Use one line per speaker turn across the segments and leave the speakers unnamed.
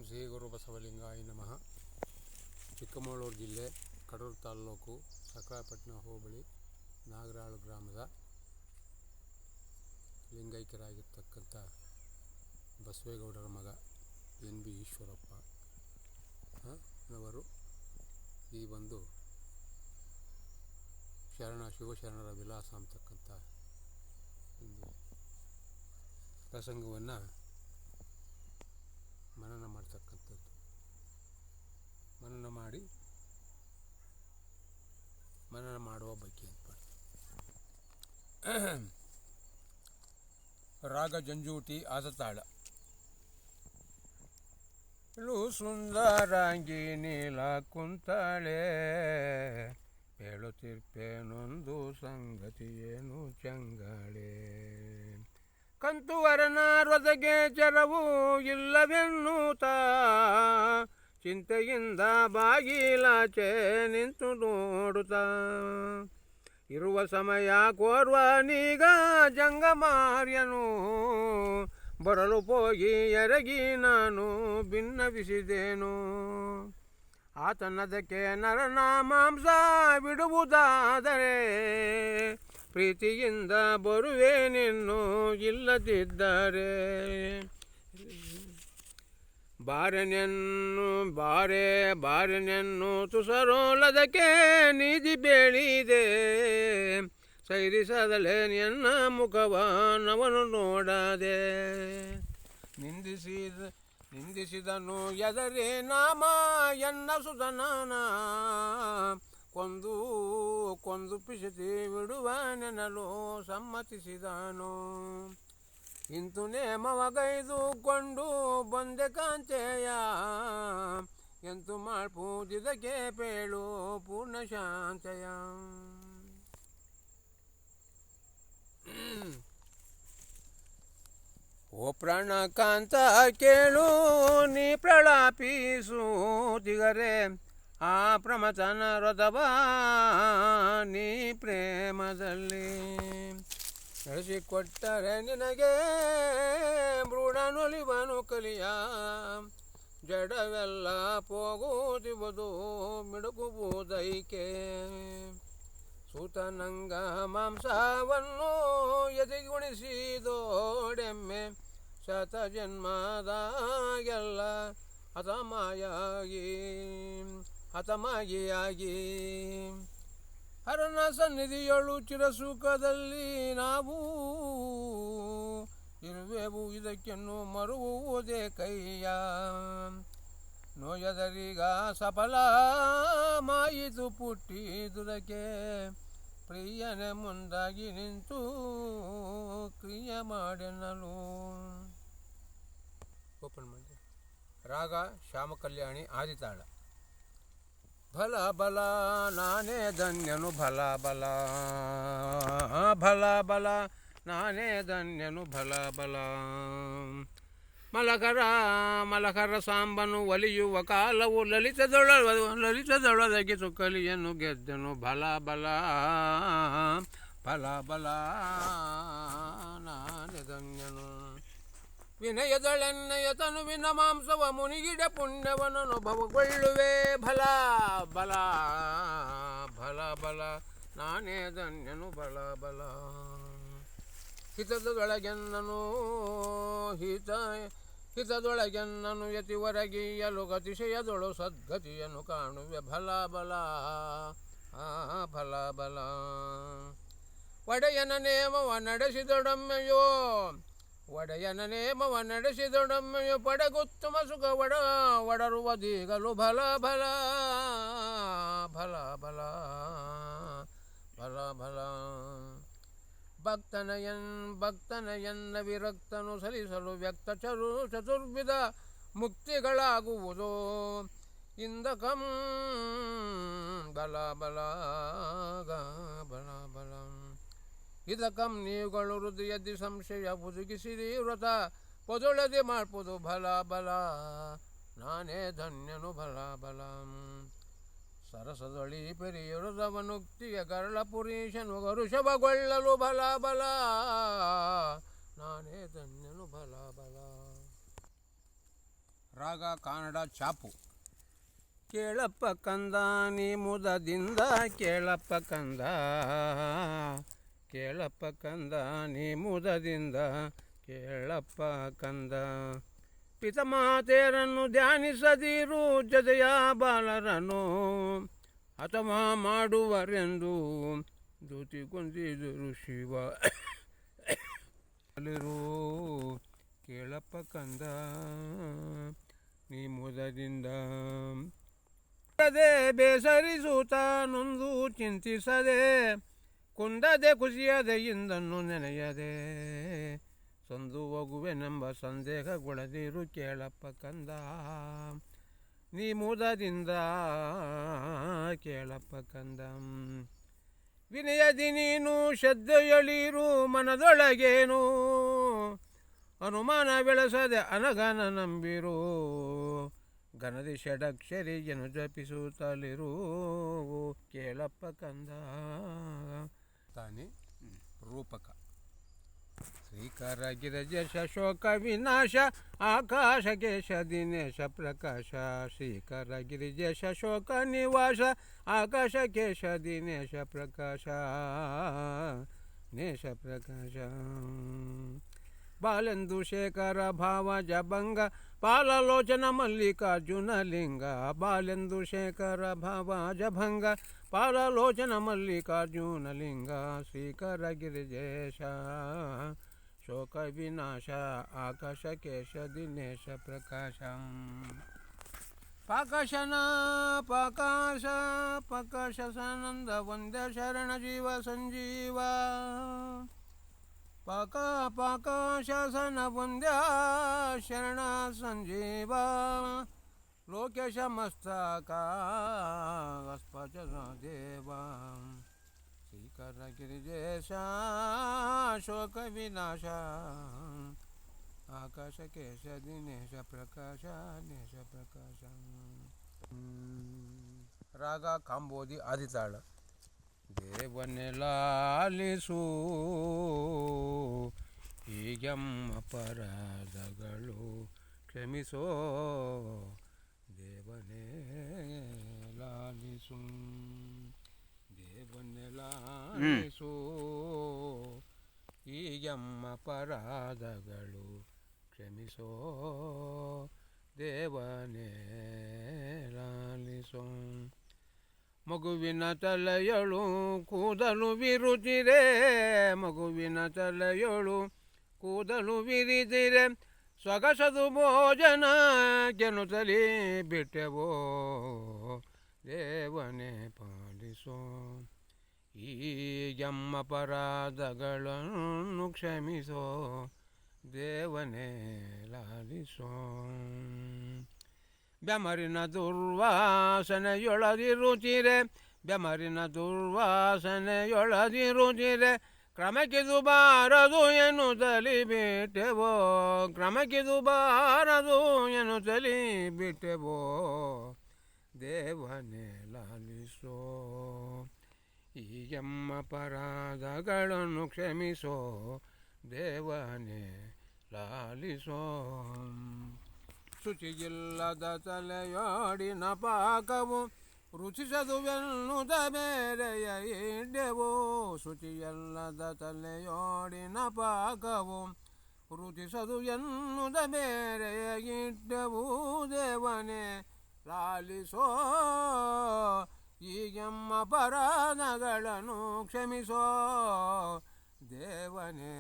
ಶ್ರೀ ಗುರು ಬಸವಲಿಂಗಾಯ ನಮಃ. ಚಿಕ್ಕಮಗಳೂರು ಜಿಲ್ಲೆ ಕಡೂರು ತಾಲ್ಲೂಕು ಸಕ್ರಾಯಪಟ್ಟಣ ಹೋಬಳಿ ನಾಗರಾಳು ಗ್ರಾಮದ ಲಿಂಗೈಕ್ಯರಾಗಿರ್ತಕ್ಕಂಥ ಬಸವೇಗೌಡರ ಮಗ ಎನ್ ಬಿ ಈಶ್ವರಪ್ಪ ನವರು ಈ ಒಂದು ಶಿವಶರಣರ ವಿಲಾಸ ಅಂತಕ್ಕಂಥ ಒಂದು ಪ್ರಸಂಗವನ್ನು ಮನನ ಮಾಡ್ತಕ್ಕಂಥದ್ದು. ಮನನ ಮಾಡುವ ಬಗ್ಗೆ ಅಂತ ರಾಗ ಜಂಜೂಟಿ ಆದತಾಳ. ಸುಂದರಾಂಗಿ ನೀಲ ಕುಂತಾಳೆ, ಹೇಳುತ್ತಿರ್ಪೇನೊಂದು ಸಂಗತಿಯೇನು ಚಂಗಾಳೆ. ಕಂತುವರನ ರೊದಗೆ ಚರವು ಇಲ್ಲವೆನ್ನುತ್ತ ಚಿಂತೆಯಿಂದ ಬಾಗಿಲಾಚೆ ನಿಂತು ನೋಡುತ್ತಾ ಇರುವ ಸಮಯ ಕೋರ್ವನೀಗ ಜಂಗಮಾರ್ಯನು ಬರಲು ಹೋಗಿ ಎರಗಿ ನಾನು ಭಿನ್ನವಿಸಿದೆನು. ಆತನದಕ್ಕೆ ನರನ ಮಾಂಸ ಬಿಡುವುದಾದರೆ ಪ್ರೀತಿಯಿಂದ ಬರುವೇನೆನ್ನು, ಇಲ್ಲದಿದ್ದರೆ ಬಾರೆನೆನ್ನು ತುಸರೋಲದಕ್ಕೆ ನಿಧಿ ಬೇಳಿದೆ. ಸೈರಿಸದಲೇ ನಿನ್ನ ಮುಖವನವನು ನೋಡದೆ. ನಿಂದಿಸಿದನು ಎದರೆ ನಾಮ ಎನ್ನ ಸುತನಾನ, ಕೊಂದು ಪಿಸಿತಿ ಬಿಡುವ ನೆನಲು ಸಮ್ಮತಿಸಿದನು. ಇಂತು ನೇಮವಗೈದುಕೊಂಡು ಬಂದೆ ಕಾಂತೆಯ, ಎಂತು ಮಾಡ್ಪೂಜಿದಕ್ಕೆ ಪೇಳು ಪೂರ್ಣ ಶಾಂತೆಯ. ಓ ಪ್ರಾಣಕಾಂತ ಕೇಳು ನೀ ಪ್ರಲಾಪಿಸುತ್ತಿಗರೆ, ಆ ಪ್ರಮಥನ ರಥವ ನೀ ಪ್ರೇಮದಲ್ಲಿ ನಡೆಸಿಕೊಟ್ಟರೆ ನಿನಗೆ ಮೃಡನೊಲಿವನು ಕಲಿಯ. ಜಡವೆಲ್ಲ ಹೋಗುತ್ತಿರುವುದು ಮಿಡುಕುವುದೈಕೆ. ಸೂತನಂಗ ಮಾಂಸವನ್ನು ಎದೆಗುಣಿಸಿದೋಡೆಮ್ಮೆ, ಶತಜನ್ಮದಾಗೆಲ್ಲ ಹತಮಾಗಿಯಾಗಿ ಹರನ ಸನ್ನಿಧಿಯಳು ಚಿರಸುಖದಲ್ಲಿ ನಾವು ಇರುವೆವು. ಇದಕ್ಕೆನ್ನು ಮರುವುದೇ ಕೈಯ ನೋಯದರೀಗ ಸಫಲ ಮಾಯಿತು ಪುಟ್ಟಿದುದಕ್ಕೆ. ಪ್ರಿಯನೇ ಮುಂದಾಗಿ ನಿಂತು ಕ್ರಿಯೆ ಮಾಡೆನಲು. ಓಪನ್ ಮಾಡಿ. ರಾಗ ಶ್ಯಾಮಕಲ್ಯಾಣಿ ಆದಿತಾಳ. ಭಲ ಬಲ ನಾನೇ ಧನ್ಯನು, ಭಲ ಬಲ ನಾನೇ ಧನ್ಯನು, ಭಲ ಬಲ. ಮಲಕರ ಸಾಂಬನು ಒಲಿಯುವ ಕಾಲವು ಲಲಿತದೊಳದಗಿತು ಕಲಿಯನ್ನು ಗೆದ್ದನು. ಭಲ ಬಲ ನಾನೇ ಧನ್ಯನು. ವಿನಯದಳೆನ್ನಯ ತನುವಿನ ಮಾಂಸವ ಮುನಿಗಿಡ ಪುಣ್ಯವನ್ನು ಅನುಭವಗೊಳ್ಳುವೆ. ಭಲ ಬಲ ನಾನೇ ಧನ್ಯನು, ಬಲ ಬಲ. ಹಿತದೊಳಗೆನ್ನನು ಯತಿವರಗಿಯಲು ಗತಿಶಯದೊಳು ಸದ್ಗತಿಯನ್ನು ಕಾಣುವೆ. ಭಲ ಬಲ ಒಡೆಯನ ನೇಮವ ನಡೆಸಿದೊಡಮ್ಮೆಯೋ ಪಡೆಗುತ್ತಮ ಸುಖ ಒಡರುವುದೀಗಲು. ಭಲ ಭಕ್ತನಯನ್ನ ವಿರಕ್ತನು ಸಲಿಸಲು ವ್ಯಕ್ತ ಚತುರ್ವಿಧ ಮುಕ್ತಿಗಳಾಗುವುದು. ಇಂದಕಂ ಬಲ ಇದಕಂ ನೀವುಗಳು ಹೃದಯದಿ ಸಂಶಯ ಬುದುಗಿಸಿರಿ ವ್ರತ ಪೊದೊಳದೆ ಮಾಡ್ಪುದು. ಭಲ ನಾನೇ ಧನ್ಯನು, ಭಲ ಸರಸದೊಳಿ ಪೆರಿಯರುದವನುಕ್ತಿಯ ಗರಳ ಪುರೀಶನು ಗರುಷಭಗೊಳ್ಳಲು. ಭಲ ನಾನೇ ಧನ್ಯನು, ಭಲ ರಾಗ ಕನ್ನಡ ಚಾಪು.
ಕೇಳಪ್ಪ ಕಂದ ನೀ ಮುದದಿಂದ ಕೇಳಪ್ಪ ಕಂದ, ಕೇಳಪ್ಪ ಕಂದ ನೀ ಮುದದಿಂದ ಕೇಳಪ್ಪ ಕಂದ. ಪಿತಮಾತೆಯರನ್ನು ಧ್ಯಾನಿಸದಿರು ಜದೆಯ ಬಾಲರನ್ನು ಹತಮ ಮಾಡುವರೆಂದು ಧೂತಿಗೊಂದಿದರು ಶಿವ. ಕೇಳಪ್ಪ ಕಂದ ನೀ ಮುದದಿಂದ. ಬೇಸರಿಸುತ್ತ ನೊಂದು ಚಿಂತಿಸದೆ, ಕುಂದದೆ ಕುಸಿಯದೆ ಇಂದನ್ನು ನೆನೆಯದೆ, ಸಂದು ಹೋಗುವೆನೆಂಬ ಸಂದೇಹಗೊಳದಿರು ಕೇಳಪ್ಪ ಕಂದ ನೀ ಮುದದಿಂದ ಕೇಳಪ್ಪ ಕಂದ. ವಿನಯದಿ ನೀನು ಶ್ರದ್ಧೆಯಳಿರು ಮನದೊಳಗೇನು ಅನುಮಾನ ಬೆಳೆಸದೆ ಅನಗನ ನಂಬಿರು, ಗಣದಿ ಷಡಕ್ಷರಿಯನ್ನು ಜಪಿಸುತ್ತಲಿರು ಕೇಳಪ್ಪ ಕಂದ.
ತಾನೆ ರೂಪಕ.
ಶ್ರೀಕರ ಗಿರಿಜೇಶ ಶೋಕ ವಿನಾಶ ಆಕಾಶ ಕೇಶ ದಿನೇಶ ಪ್ರಕಾಶ. ಶ್ರೀಕರ ಗಿರಿಜೇಶ ಶೋಕ ನಿವಾಸ ಆಕಾಶ ಕೇಶ ದಿನೇಶ ಪ್ರಕಾಶ ನೇಶ ಪ್ರಕಾಶ. ಬಾಲೆಂದು ಶೇಖರ ಭಾವ ಜಭಂಗ ಪಾಲಲೋಚನ ಮಲ್ಲಿಕಾರ್ಜುನ ಲಿಂಗ. ಬಾಲೆಂದು ಶೇಖರ ಭಾವ ಜಭಂಗ ಪಾಲಲೋಚನ ಮಲ್ಲಿಕಾರ್ಜುನ ಲಿಂಗ. ಶ್ರೀಕರ ಗಿರಿಜೇಶ ಶೋಕ ವಿನಾಶ ಆಕಾಶ ಕೇಶ ದಿನೇಶ ಪ್ರಕಾಶ. ಪಾಕಾಶನ ಪಾಕಾಶ ಪಾಕಾಶ ಸಾನಂದ ವಂದ್ಯ ಶರಣ ಜೀವ ಸಂಜೀವ. ಪಾಕಾಶನ ವಂದ್ಯ ಶರಣ ಸಂಜೀವ. ಲೋಕೇಶ ಮಸ್ತಕ ಅಸ್ಪಜ ದೇವ. ಶ್ರೀಕರ ಗಿರಿಜೇಶ ಶೋಕ ವಿನಾಶ ಆಕಾಶ ಕೇಶ ದಿನೇಶ ಪ್ರಕಾಶ ನೇಶ ಪ್ರಕಾಶ.
ರಾಗ ಕಾಂಬೋದಿ ಆದಿತಾಳ.
ದೇವನೆ ಲಾಲಿಸು ಹೀಗೆಮ್ಮ ಅಪರಾಧಗಳು ಕ್ಷಮಿಸೋ, ದೇವನೇ ಲಾಲಿಸು. ದೇವನೇ ಲಾಲಿಸು ಹೀಗೆಮ್ಮ ಅಪರಾಧಗಳು ಕ್ಷಮಿಸೋ, ದೇವನೇ ಲಾಲಿಸು. ಮಗುವಿನ ತಲೆಯಳು ಕೂದಲು ವಿರುಚಿರೆ, ಮಗುವಿನ ತಲೆಯಳು ಕೂದಲು ವಿರಿದಿರೆ, ಸೊಗಸದು ಭೋಜನ ಗೆನುತಲಿ ಬಿಟ್ಟೆವೋ, ದೇವನೇ ಪಾಲಿಸೋ. ಈಗೆಮ್ಮ ಅಪರಾಧಗಳನ್ನು ಕ್ಷಮಿಸೋ, ದೇವನೇ ಲಾಲಿಸೋ. ಬೆಮರಿನ ದುರ್ವಾಸನೆಯೊಳದಿರುಚಿರೆ, ಬೆಮರಿನ ದುರ್ವಾಸನೆಯೊಳದಿರುಚಿರೆ, ಕ್ರಮಕ್ಕಿದು ಬಾರದು ಎನ್ನುತ್ತಲಿ ಬಿಟ್ಟೆವೋ, ಕ್ರಮಕ್ಕಿದು ಬಾರದು ಎನ್ನುತ್ತಲಿ ಬಿಟ್ಟೆವೋ, ದೇವನೇ ಲಾಲಿಸೋ. ಈಗೆಮ್ಮ ಅಪರಾಧಗಳನ್ನು ಕ್ಷಮಿಸೋ, ದೇವನೇ ಲಾಲಿಸೋ. ಶುಚಿಯಿಲ್ಲದ ತಲೆಯೋಡಿನ ಪಾಕವು ರುಚಿಸದುವೆನ್ನುದ ಬೇರೆಯ ಇಡ್ಡೆವು, ಶುಚಿಯಲ್ಲದ ತಲೆಯೋಡಿನ ಪಾಕವು ರುಚಿಸದು ಎನ್ನುದ ಬೇರೆಯ ಇಡ್ಡೆವು, ದೇವನೇ ಲಾಲಿಸೋ. ಈಗೆಮ್ಮ ಅಪರಾಧಗಳನ್ನು ಕ್ಷಮಿಸೋ, ದೇವನೇ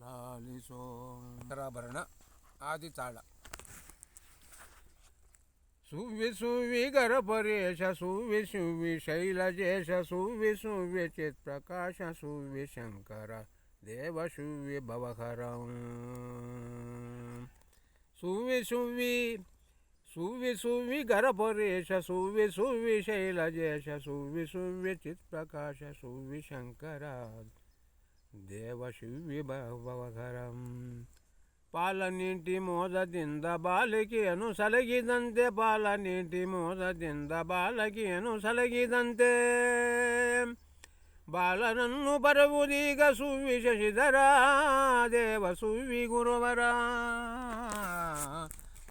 ಲಾಲಿಸೋ.
ಭರಣ ಆದಿತಾಳ.
ಸುವ್ವಿ ಸುವ್ವಿ ಗರಪರೇಶ ಸುವ್ವಿ ಸುವ್ವಿ ಶೈಲಜೇಶ ಸುವ್ವಿ ಸುವ್ವಿ ಚಿತ್ ಪ್ರಕಾಶ ಸುವ್ವಿ ಶಂಕರ ದೇವ ಸುವ್ವಿ ಭವಹರ. ಸುವ್ವಿ ಸುವ್ವಿ ಸುವ್ವಿ ಸುವ್ವಿ ಗರಪರೇಶ ಸುವ್ವಿ ಸುವ್ವಿ ಶೈಲಜೇಶ ಸುವ್ವಿ ಸುವ್ವಿ ಚಿತ್ ಪ್ರಕಾಶ ಸುವ್ವಿ ಶಂಕರ ದೇವ ಸುವ್ವಿ ಭವಹರ. ಪಾಲ ನೀಟಿ ಮೋದದಿಂದ ಬಾಲಕಿಯನ್ನು ಸಲಗಿದಂತೆ, ಪಾಲ ನೀಟಿ ಮೋದದಿಂದ ಬಾಲಕಿಯನ್ನು ಸಲಗಿದಂತೆ, ಬಾಲನನ್ನು ಬರುವುದೀಗ ಸುವಿಶಶಿಧರ ದೇವ ಸುವಿ ಗುರುವರ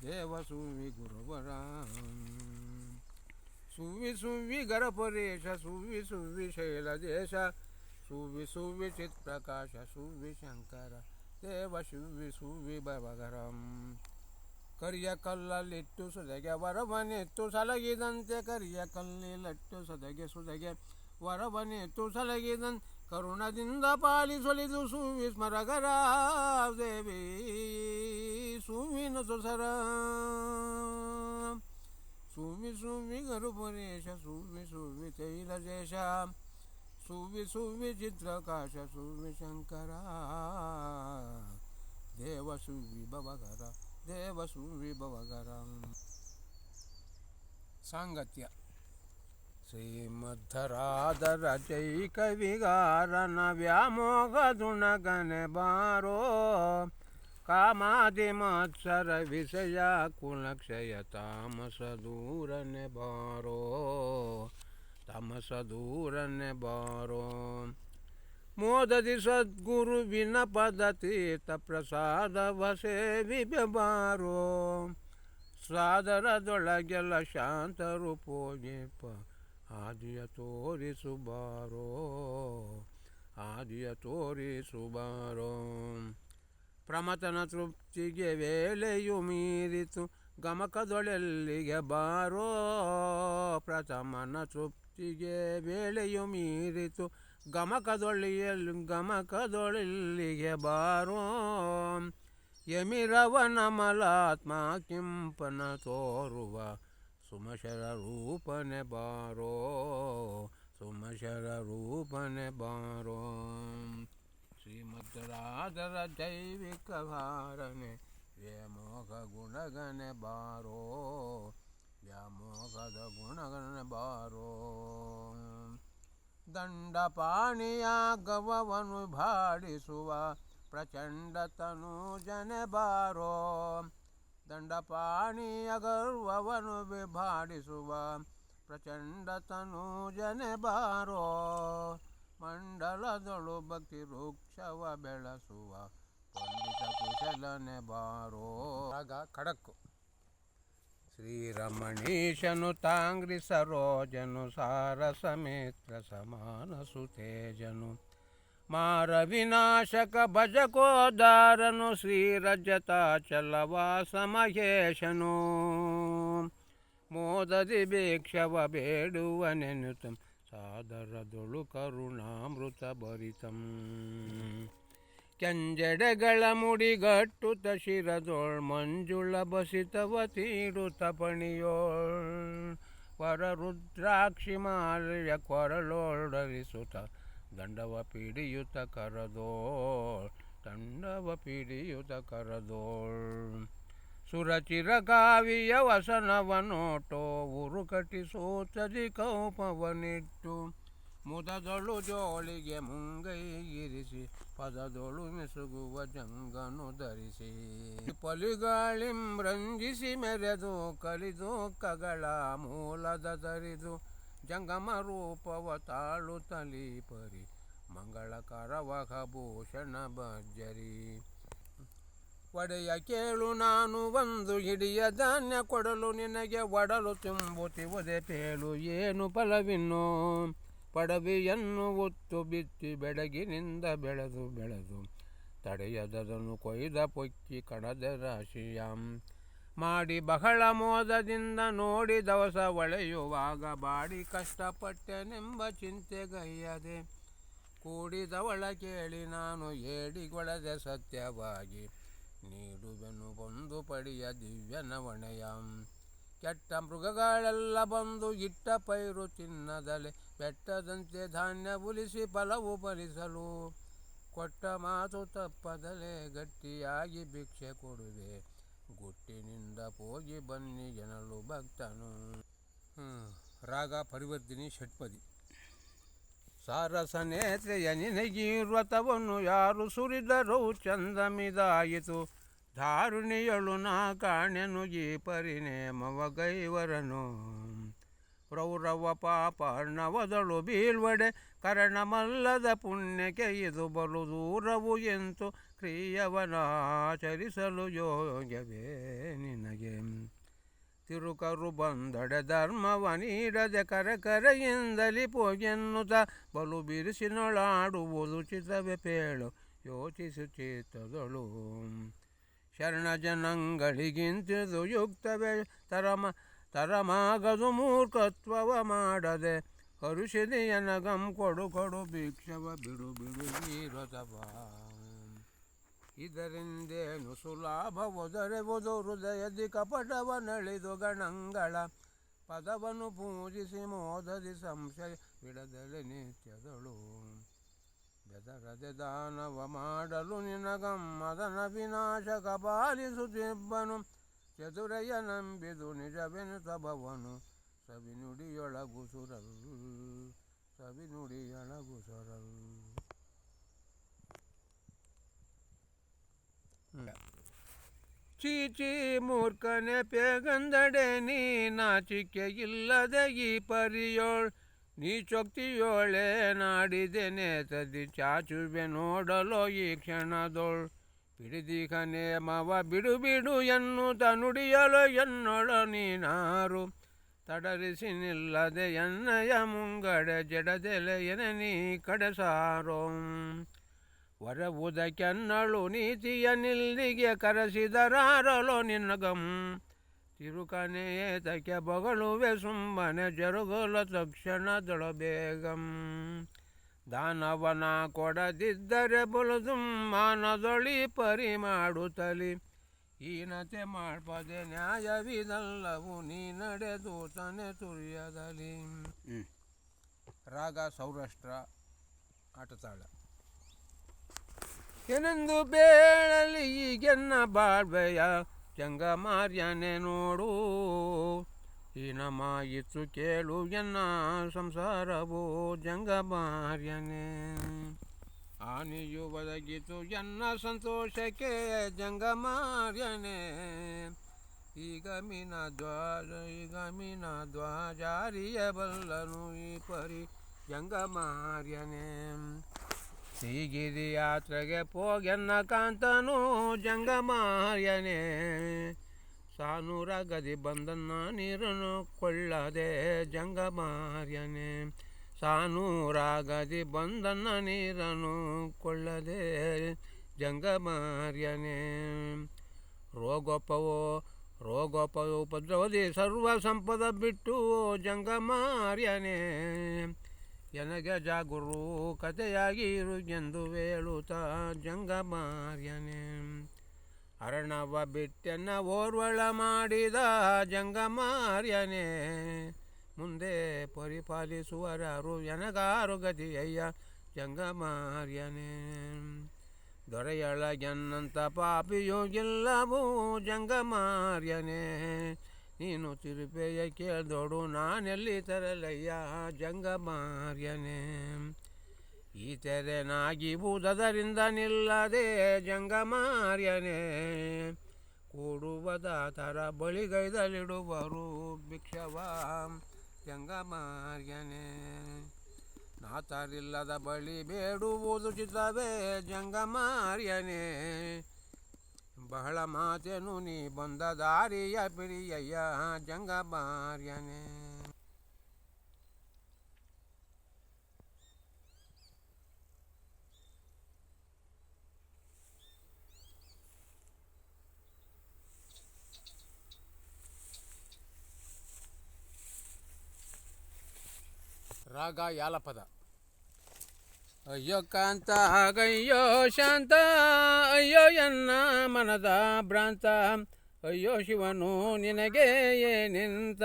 ದೇವ ಸುವಿ ಗುರುವರ ಸುವಿ ಸುವಿ ಗರಪರೇಶ ಸುವಿ ಸುವಿ ಶೈಲದೇಶ ಸುವಿ ಸುವಿ ಚಿತ್ಪ್ರಕಾಶ ಸುವಿ ಶಂಕರ ದೇವ ಸುವಿ ಸುವಿ ಭವಗರಂ ಕರಿಯ ಕಲ್ಲಲ್ಲಿಟ್ಟು ಸುದಗೆ ವರವನೆತ್ತು ಸಲಗಿದಂತೆ ಕರಿಯ ಕಲ್ಲಿಲಟ್ಟು ಸುದಗೆ ವರವನೆತ್ತು ಸಲಗಿದನ್ ಕರುಣದಿಂದ ಪಾಲಿಸೊಲಿದು ಸುವಿ ಸ್ಮರಗರ ದೇವಿ ಸುವಿನ ಸುಸರ ಸುವಿ ಸುವಿ ಗರುಪರೇಶ ಸುವಿ ಸುವಿ ತೈಲದೇಶ ಸುವಿ ಸುವಿ ಚಿತ್ರಕಾಶ ಸುವಿ ಶಂಕರ ದೇವ ಸುವಿ ಭವಗರ ದೇವ ಸುವಿ ಭವಗರ. ಸಾಂಗತ್ಯ ಶ್ರೀಮದ್ಧರಾಧರ ಚೈಕವಿಗಾರನ ವ್ಯಾಮೋಗದುಣಗನೆ ಬಾರೋ ಕಾಮಾದಿ ಮತ್ಸರ ವಿಷಯ ಕುಲಕ್ಷಯ ತಾಮಸ ದೂರನೆ ಬಾರೋ ತಾಮಸ ದೂರನೆ ಬಾರೋ ಮೋದದಿ ಸದ್ಗುರುವಿನ ಪದತೀತ ಪ್ರಸಾದವ ಸೇವಿಬೆ ಬಾರೋ ಸಾದರದೊಳಗೆಲ್ಲ ಶಾಂತರು ಪೋಜಿಪ ಆದಿಯ ತೋರಿಸುಬಾರೋ ಆದಿಯ ತೋರಿಸುಬಾರೋ ಪ್ರಮಥನ ತೃಪ್ತಿಗೆ ವೇಳೆಯು ಮೀರಿತು ಗಮಕದೊಳೆಲ್ಲಿಗೆ ಬಾರೋ ಪ್ರಥಮನ ತೃಪ್ತಿಗೆ ವೇಳೆಯು ಮೀರಿತು ಗಮಕದೊಳೆಲ್ಲಿಗೆ ಬಾರೋ ಯಮಿರವನ ಮಲಾತ್ಮ ಕಿಂಪನ ತೋರುವ ಸುಮಶರ ರೂಪನೆ ಬಾರೋ ಸುಮಶರ ರೂಪನೆ ಬಾರೋ ಶ್ರೀಮದ್ಧರಾಧರ ಜೈವಿಕ ಭಾರನೆ ವ್ಯಾಮೋಹ ಗುಣಗನೆ ಬಾರೋ ವ್ಯಾಮೋಹದ ಗುಣಗನೆ ಬಾರೋ ದಂಡಪಾಣಿಯ ಗವವನ್ನು ಭಾಡಿಸುವ ಪ್ರಚಂಡ ತನೂಜನೆ ಬಾರೋ ದಂಡಪಾಣಿಯ ಗರ್ವವನ್ನು ವಿಭಾಡಿಸುವ ಪ್ರಚಂಡ ತನೂಜನೆ ಬಾರೋ ಮಂಡಲದೊಳು ಭಕ್ತಿ ವೃಕ್ಷವ ಬೆಳೆಸುವ ಪಂಡಿತ ಕುಶಲನೆ ಬಾರೋ. ಆಗ ಖಡಕ್ಕು ಶ್ರೀರಮಣೀಶನು ತಾಂಗ್ರಿ ಸರೋಜನು ಸಾರಸಮಿತ್ರ ಸಮಾನ ಸುತೇಜನು ಮಾರ ವಿನಾಶಕ ಭಜಕೋದಾರನು ಶ್ರೀರಜತಾಚಲವಾಸ ಮಹೇಶನು ಮೋದದಿ ಭಿಕ್ಷವ ಬೇಡುವನೆನುತ ಸಾದರದೊಳು ಕರುಣಾಮೃತ ಭರಿತಂ ಕೆಂಜೆಡೆಗಳ ಮುಡಿಗಟ್ಟುತ ಶಿರದೊಳ್ ಮಂಜುಳ ಬಸಿತವ ತೀಡುತ್ತ ಪಣಿಯೋಳ್ ವರರುದ್ರಾಕ್ಷಿ ಮಾಲ್ಯ ಕೊರಳೋಡರಿಸುತ್ತ ದಂಡವ ಪಿಡಿಯುತ ಕರದೋಳ್ ದಂಡವ ಪಿಡಿಯುತ ಕರದೋಳ್ ಸುರಚಿರ ಕಾವಿಯ ವಸನವನೋಟೋ ಉರುಕಟಿಸೋತದಿ ಕೌಪವನಿಟ್ಟು ಮುದದೊಳು ಜೋಳಿಗೆ ಮುಂಗೈಗಿರಿಸಿ ಪದದೊಳು ಮಿಸುಗುವ ಜಂಗನು ಧರಿಸಿ ಪಲಿಗಾಳಿಂ ರಂಜಿಸಿ ಮೆರೆದು ಕಲಿದು ಕಗಳ ಮೂಲದ ತರಿದು ಜಂಗಮ ರೂಪವ ತಾಳು ತಲೀಪರಿ ಮಂಗಳಕರವಹ ಭೂಷಣ ಭರ್ಜರಿ ಒಡೆಯ ಕೇಳು ನಾನು ಒಂದು ಹಿಡಿಯ ಧಾನ್ಯ ಕೊಡಲು ನಿನಗೆ ಒಡಲು ತುಂಬುತ್ತಿವುದೇ ಪೇಳು ಏನು ಫಲವಿನ್ನೋ ಪಡವಿಯನ್ನು ಒತ್ತು ಬಿತ್ತಿ ಬೆಳಗಿನಿಂದ ಬೆಳೆದು ಬೆಳೆದು ತಡೆಯದನು ಕೊಯ್ದ ಪೊಕ್ಕಿ ಕಣದ ರಾಶಿಯಾಂ ಮಾಡಿ ಬಹಳ ಮೋದದಿಂದ ನೋಡಿ ದವಸ ಒಳೆಯುವಾಗ ಬಾಡಿ ಕಷ್ಟಪಟ್ಟೆನೆಂಬ ಚಿಂತೆಗೈಯದೆ ಕೂಡಿದವಳ ಕೇಳಿ ನಾನು ಏಡಿಗೊಳದೆ ಸತ್ಯವಾಗಿ ನೀಡುವೆನು ಒಂದು ಪಡಿಯ ದಿವ್ಯ ನವಣೆಯಂ ಕೆಟ್ಟ ಮೃಗಗಳೆಲ್ಲ ಬಂದು ಇಟ್ಟ ಪೈರು ತಿನ್ನದಲೆ ಬೆಟ್ಟದಂತೆ ಧಾನ್ಯ ಉಲಿಸಿ ಫಲವು ಫಲಿಸಲು ಕೊಟ್ಟ ಮಾತು ತಪ್ಪದಲೆ ಗಟ್ಟಿಯಾಗಿ ಭಿಕ್ಷೆ ಕೊಡುವೆ ಗುಟ್ಟಿನಿಂದ ಹೋಗಿ ಬನ್ನಿ ಜನಲು ಭಕ್ತನು. ರಾಗ ಪರಿವರ್ತಿನಿ ಷಟ್ಪದಿ. ಸಾರಸನೇತ್ರೆಯ ನಿನಗಿ ವ್ರತವನ್ನು ಯಾರು ಸುರಿದರೂ ಚಂದಮಿದಾಯಿತು ಧಾರುಣಿಯಳು ನಾ ಕಾಣೆನು ಈ ಪರಿನೇಮವ ಗೈವರನು
ರೌರವ ಪಾಪ ಅರ್ಣವದಳು ಬೀಳ್ವಡೆ ಕರಣಮಲ್ಲದ ಪುಣ್ಯಕ್ಕೆ ಇದು ಬಲು ದೂರವು ಎಂತು ಕ್ರಿಯವನಾಚರಿಸಲು ಯೋಗ್ಯವೇ ನಿನಗೆ ತಿರುಕರು ಬಂದಡೆ ಧರ್ಮವ ನೀಡದೆ ಕರೆಯಿಂದಲಿ ಪೋಗೆನ್ನುತ್ತ ಬಲು ಬಿರುಸಿನೊಳಾಡುವುದು ಚಿತವೇ ಪೇಳು ಯೋಚಿಸುತ್ತಿದ್ದದಳು ಶರಣ ಜನಗಳಿಗಿಂತಿದು ಯುಕ್ತವೇ ತರಮಾಗದು ಮೂರ್ಖತ್ವವ ಮಾಡದೆ ಹರುಷಿದಿಯನಗಂ ಕೊಡು ಭಿಕ್ಷವ ಬಿಡು ವೀರತವ ಇದರಿಂದೇನು ಸುಲಾಭವೊದರೆವುದು ಹೃದಯದಿ ಕಪಟವ ನಳಿದು ಗಣಗಳ ಪದವನ್ನು ಪೂಜಿಸಿ ಮೋದದಿ ಸಂಶಯ ಬಿಡದಲೆ ನಿತ್ಯದಳು ಬೆದರದೆ ದಾನವ ಮಾಡಲು ನಿನಗಂ ಮದನ ವಿನಾಶಕ ಪಾಲಿಸುತ್ತಿಬ್ಬನು ಚತುರಯ್ಯ ನಂಬಿದು ನಿಜವೆನುತ ಭವನು ಸವಿನುಡಿಯೊಳಗು ಸುರಲ್ ಚೀಚಿ ಮೂರ್ಖನೆ ಪೇಗಂದಡೆ ನೀ ನಾಚಿಕೆ ಇಲ್ಲದೆ ಈ ಪರಿಯೋಳ್ ನೀ ಚೊಕ್ತಿಯೋಳೆ ನಾಡಿದೆನೆ ತದಿ ಚಾಚುವೆ ನೋಡಲೋ ಈ ಕ್ಷಣದೋಳ್ ಪಿಡಿದಿಗ ನೇಮವ ಬಿಡು ಎನ್ನುತ್ತ ನುಡಿಯಲು ಎನ್ನೊಳ ನೀನಾರು ತಡರಿಸಿ ನಿಲ್ಲದೆ ಎನ್ನಯ ಮುಂಗಡೆ ಜಡದೆಲೆಯನ ನೀ ಕಡೆ ಸಾರೋ ವರವುದಕ್ಕೆನ್ನಳು ನೀತಿಯ ನಿಲ್ಲಿಗೆ ಕರೆಸಿದರಾರಲೋ ನಿನ್ನಗಂ ತಿರುಕನೇತಕ್ಕೆ ಬಗಳುವೆ ಸುಮ್ಮನೆ ಜರುಗಲ ತಕ್ಷಣದೊಳ ಬೇಗಂ ದಾನವನ ಕೊಡದಿದ್ದರೆ ಬಲುದು ಮಾನದೊಳಿ ಪರಿ ಮಾಡುತ್ತಲಿ ಹೀನತೆ ಮಾಡ್ಪದೆ ನ್ಯಾಯವಿದಲ್ಲವು ನೀ ನಡೆದು ತನೆ ತುರಿಯದಲಿ. ರಾಗ ಸೌರಾಷ್ಟ್ರ ಆಟತಾಳ. ಏನೆಂದು ಬೇಳಲಿ ಈಗೆನ್ನ ಬಾಳ್ವೆಯ ಜಂಗಮಾರ್ಯನೆ ನೋಡು ಹೀನಮಾಯಿತು ಕೇಳು ಎನ್ನ ಸಂಸಾರವು ಜಂಗಮಾರ್ಯನೆ ಹಾನಿಯು ಒದಗಿತು ಎನ್ನ ಸಂತೋಷಕ್ಕೆ ಜಂಗಮಾರ್ಯನೆ ಈಗ ಮೀನ ದ್ವಾಜಾರಿಯ ಬಲ್ಲನು ಈ ಪರಿ ಜಂಗಮಾರ್ಯನೆ ಶ್ರೀಗಿರಿ ಯಾತ್ರೆಗೆ ಪೋಗೆನ್ನ ಕಾಂತನು ಜಂಗಮಾರ್ಯನೆ ಸಾನೂರ ಗದಿ ಬಂದನ್ನ ನೀರನ್ನು ಕೊಳ್ಳದೆ ಜಂಗಮಾರ್ಯನೆ ಸಾನೂರ ಗದಿ ಬಂದನ್ನ ನೀರನ್ನು ಕೊಳ್ಳದೆ ಜಂಗಮಾರ್ಯನೆ ರೋಗೋಪವೋ ಉಪದ್ರವದಿ ಸರ್ವ ಸಂಪದ ಬಿಟ್ಟು ಜಂಗಮಾರ್ಯನೆ ಎನಗೆ ಜಾಗುರು ಕಥೆಯಾಗಿರು ಎಂದು ಹೇಳುತ್ತಾ ಜಂಗಮಾರ್ಯನೆ ಅರಣವ ಬಿಟ್ಟೆನ್ನ ಓರ್ವಳ ಮಾಡಿದ ಜಂಗಮಾರ್ಯನೆ ಮುಂದೆ ಪರಿಪಾಲಿಸುವರಾರು ಎನಗಾರು ಗತಿಯಯ್ಯ ಜಂಗಮಾರ್ಯನೆ ದೊರೆಯೊಳಗೆನ್ನಂತ ಪಾಪಿಯೋ ಗೆಲ್ಲವೂ ಜಂಗಮಾರ್ಯನೆ ನೀನು ತಿರುಪೆಯ ಕೇಳ್ದೋಡು ನಾನೆಲ್ಲಿ ತರಲಯ್ಯ ಜಂಗಮಾರ್ಯನೆ ಈ ತೆರೆನಾಗಿವುದರಿಂದ ನಿಲ್ಲದೆ ಜಂಗಮಾರ್ಯನೆ ಕೂಡುವದ ತರ ಬಳಿಗೈದಲಿಡುವರು ಭಿಕ್ಷವ ಜಂಗಮಾರ್ಯನೆ ನಾತರಿಲ್ಲದ ಬಳಿ ಬೇಡುವುದು ಚಿತ್ತವೇ ಜಂಗಮಾರ್ಯನೆ ಬಹಳ ಮಾತೆನು ನೀ ಬಂದ ದಾರಿಯ ಪಿಡಿಯಯ್ಯ ಜಂಗಮಾರ್ಯನೆ
ರಾಗ ಯಾಲಪದ.
ಅಯ್ಯೋ ಕಾಂತ ಅಯ್ಯೋ ಶಾಂತ ಅಯ್ಯೋ ಎನ್ನ ಮನದ ಭ್ರಾಂತ ಅಯ್ಯೋ ಶಿವನು ನಿನಗೆ ಏನಿಂತ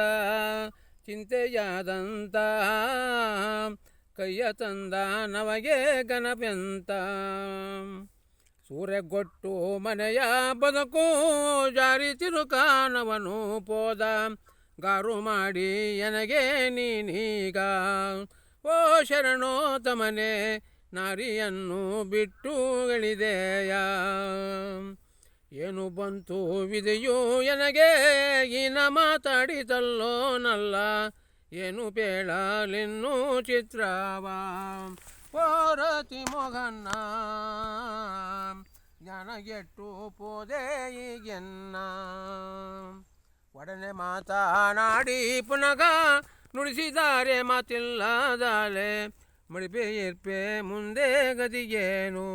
ಚಿಂತೆಯಾದಂತ ಕೈಯ ತಂದ ನಮಗೆ ಗಣಪೆಂತ ಸೂರ್ಯಗೊಟ್ಟು ಮನೆಯ ಬದುಕು ಜಾರಿ ತಿರುಕಾನವನು ಪೋದ ಗಾರು ಮಾಡಿ ಎನಗೆ ನೀನೀಗ ಓ ಶರಣೋತ್ತಮನೆ ನಾರಿಯನ್ನು ಬಿಟ್ಟು ಎಳಿದೆಯ ಏನು ಬಂತು ವಿಧಿಯು ಎನಗೆ ಈನ ಮಾತಾಡಿತಲ್ಲೋ ನಲ್ಲ ಏನು ಪೇಳಲಿನ್ನು ಚಿತ್ರವ ಓರತಿ ಮೊಗನ್ನ ಜ್ಞಾನಗೆಟ್ಟು ಪೋದೆ ಈಗೆನ್ನ ಒಡನೆ ಮಾತನಾಡಿ ಪುನಗ ನುಡಿಸಿದ್ದಾರೆ ಮಾತಿಲ್ಲದಾಲೆ ಮಡಿಪೆ ಇರ್ಪೆ ಮುಂದೆ ಗತಿಗೇನು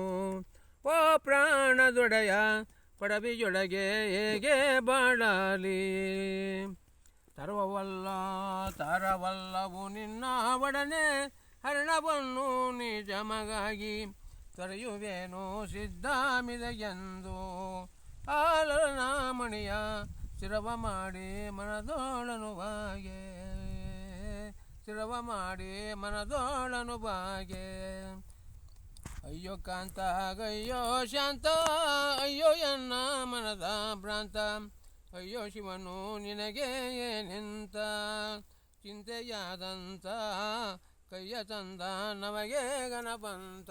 ಓ ಪ್ರಾಣದೊಡೆಯ ಪಡಬಿಯೊಳಗೆ ಹೇಗೆ ಬಾಳಲಿ ತರವಲ್ಲವು ನಿನ್ನ ಒಡನೆ ಹರಣವನ್ನು ನಿಜ ಮಗಾಗಿ ತೊರೆಯುವೇನು ಸಿದ್ಧಾಮಿದೆ ಎಂದು ಆಲನ ಮಣಿಯ ಸ್ಥಿರವ ಮಾಡಿ ಮನದೋಳನು ಬಾಗೆ ಸ್ಥಿರವ ಮಾಡಿ ಮನದೋಳನು ಬಾಗೆ ಅಯ್ಯೋ ಕಾಂತ ಅಯ್ಯೋ ಶಾಂತ ಅಯ್ಯೋ ಎನ್ನ ಮನದ ಭ್ರಾಂತ ಅಯ್ಯೋ ಶಿವನು ನಿನಗೆ ಏನೆಂತ ಚಿಂತೆಯಾದಂತ ಕೈಯ ತಂದ ನಮಗೆ ಗಣಪಂತ